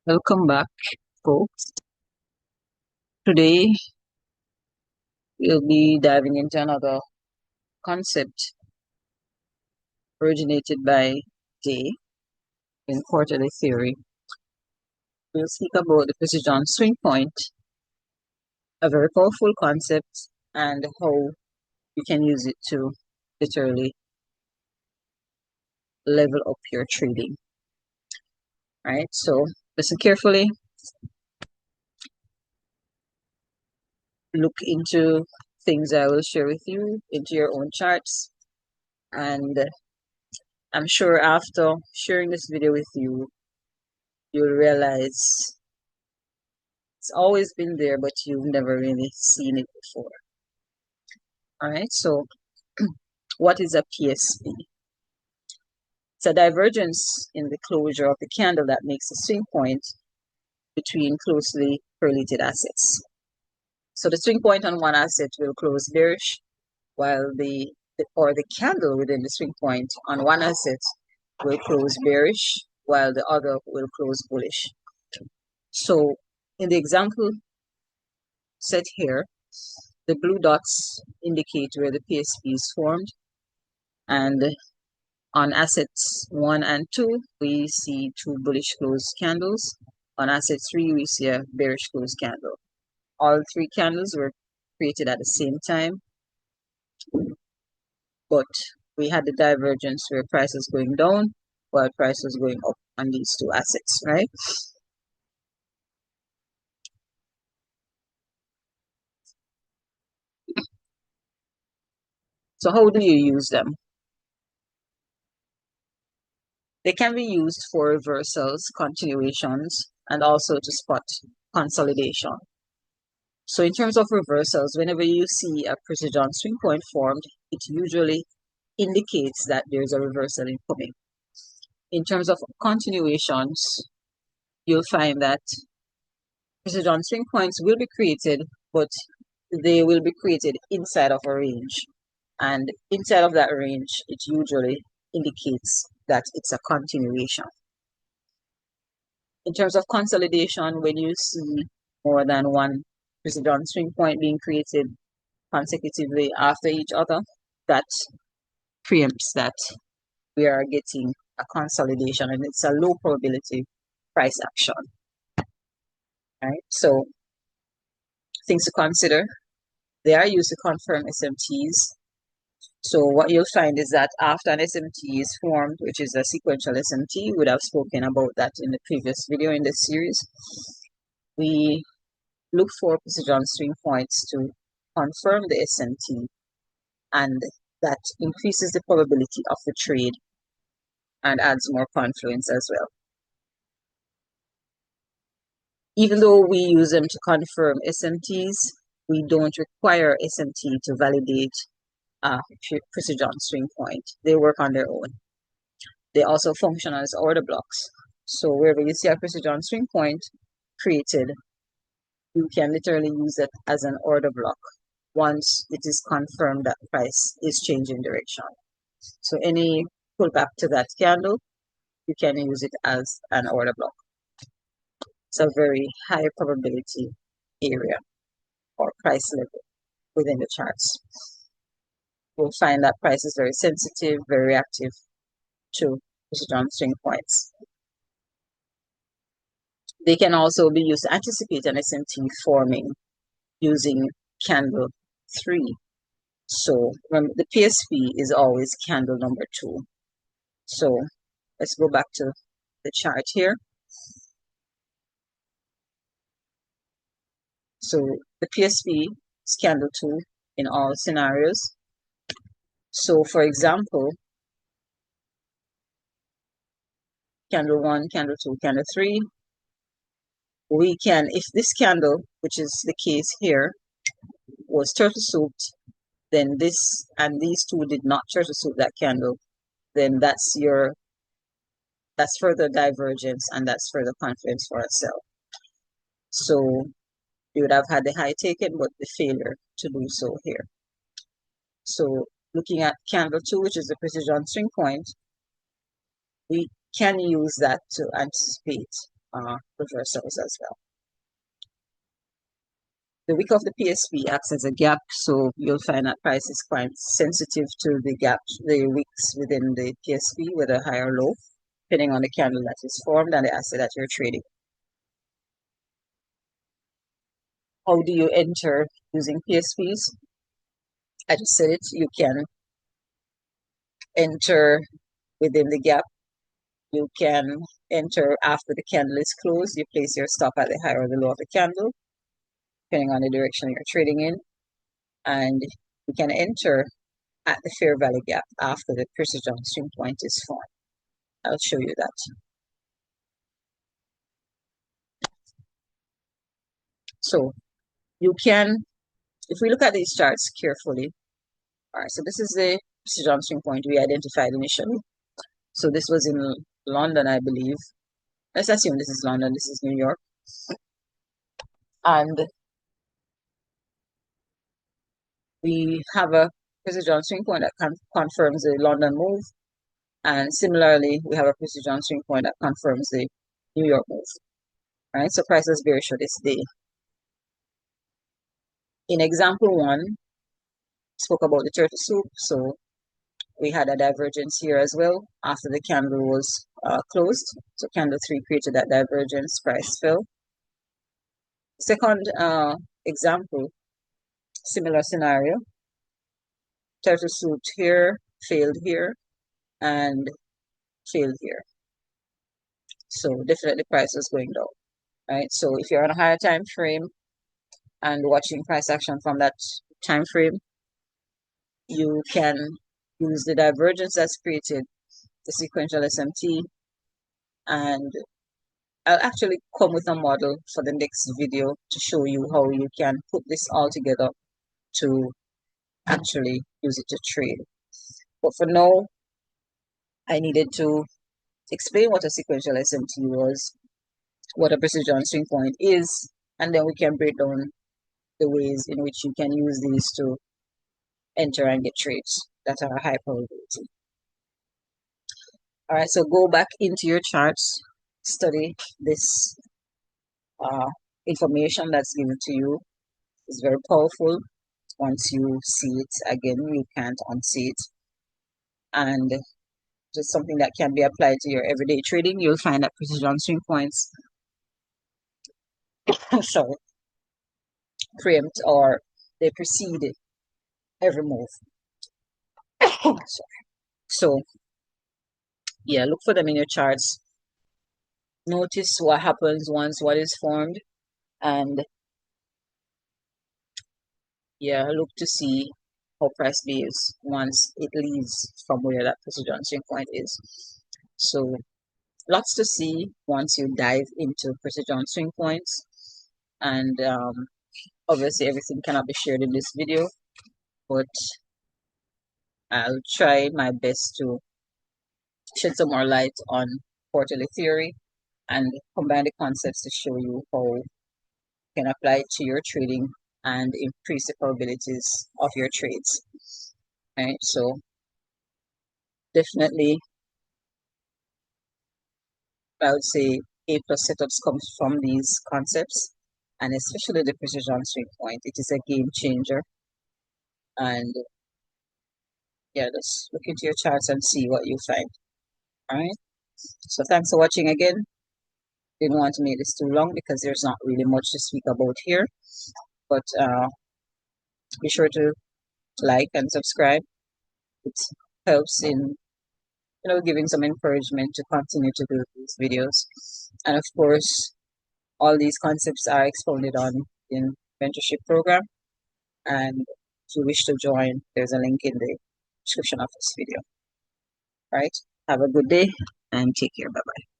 Welcome back, folks. Today we'll be diving into another concept originated by Day in quarterly theory. We'll speak about the precision swing point, a very powerful concept, and how you can use it to literally level up your trading. Right? So listen carefully, look into things I will share with you, into your own charts, and I'm sure after sharing this video with you, you'll realize it's always been there, but you've never really seen it before. All right, so what is a PSP? It's a divergence in the closure of the candle that makes a swing point between closely correlated assets. So the swing point on one asset will close bearish, while the candle within the swing point on one asset will close bearish, while the other will close bullish. So in the example set here, the blue dots indicate where the PSP is formed, and on assets 1 and 2, we see two bullish closed candles. On asset 3, we see a bearish closed candle. All three candles were created at the same time, but we had the divergence where price is going down while price was going up on these two assets, right? So how do you use them? They can be used for reversals, continuations, and also to spot consolidation. So in terms of reversals, whenever you see a precision swing point formed, it usually indicates that there's a reversal incoming. In terms of continuations, you'll find that precision swing points will be created, but they will be created inside of a range. And inside of that range, it usually indicates that it's a continuation. In terms of consolidation, when you see more than one precision swing point being created consecutively after each other, that preempts that we are getting a consolidation and it's a low probability price action. Right? So things to consider. They are used to confirm SMTs. So what you'll find is that after an SMT is formed, which is a sequential SMT, we would have spoken about that in the previous video in this series, we look for precision swing points to confirm the SMT, and that increases the probability of the trade and adds more confluence as well. Even though we use them to confirm SMTs, we don't require SMT to validate a precision swing point. They work on their own. They also function as order blocks. So wherever you see a precision swing point created, you can literally use it as an order block once it is confirmed that price is changing direction. So any pullback to that candle, you can use it as an order block. It's a very high probability area or price level within the charts. You'll find that price is very sensitive, very reactive to precision swing points. They can also be used to anticipate an SMT forming using candle 3. So remember, the PSP is always candle number 2. So let's go back to the chart here. So the PSP is candle 2 in all scenarios. So for example, candle 1, candle 2, candle 3, we can, if this candle, which is the case here, was turtle souped, then this and these two did not turtle soup that candle, then that's further divergence and that's further confluence for a sell. So you would have had the high taken, but the failure to do so here. So looking at candle 2, which is the precision swing point, we can use that to anticipate reversals as well. The wick of the PSP acts as a gap, so you'll find that price is quite sensitive to the gap, the wicks within the PSP, whether high or low, depending on the candle that is formed and the asset that you're trading. How do you enter using PSPs? I just said it, you can enter within the gap. You can enter after the candle is closed. You place your stop at the high or the low of the candle, depending on the direction you're trading in. And you can enter at the fair value gap after the precision swing point is formed. I'll show you that. So you can, if we look at these charts carefully, all right, so this is the precision swing point we identified initially. So this was in London, I believe. Let's assume this is London, this is New York. And we have a precision swing point that confirms the London move. And similarly, we have a precision swing point that confirms the New York move. All right, so prices bearish for this day. In example one, spoke about the turtle soup. So we had a divergence here as well after the candle was closed. So candle 3 created that divergence, price fell. Second example, similar scenario. Turtle soup here, failed here, and failed here. So definitely price is going down, right? So if you're on a higher time frame and watching price action from that time frame, you can use the divergence that's created, the sequential SMT, and I'll actually come with a model for the next video to show you how you can put this all together to actually use it to trade. But for now, I needed to explain what a sequential SMT was, what a precision swing point is, and then we can break down the ways in which you can use these to enter and get trades that are high probability. All right, so go back into your charts, study this information that's given to you. It's very powerful. Once you see it again, you can't unsee it. And just something that can be applied to your everyday trading. You'll find that precision swing points, sorry, preempt or they precede every move. So, yeah, look for them in your charts. Notice what happens once what is formed, and yeah, look to see how price behaves once it leaves from where that precision swing point is. So lots to see once you dive into precision swing points, and obviously everything cannot be shared in this video, but I'll try my best to shed some more light on quarterly theory and combine the concepts to show you how you can apply it to your trading and increase the probabilities of your trades. Right, so definitely I would say A+ setups comes from these concepts, and especially the precision swing point. It is a game changer. And yeah, just look into your charts and see what you find. All right. So thanks for watching again. Didn't want to make this too long because there's not really much to speak about here. But be sure to like and subscribe. It helps in giving some encouragement to continue to do these videos. And of course, all these concepts are expounded on in mentorship program. And if you wish to join, there's a link in the description of this video. All right. Have a good day and take care. Bye-bye.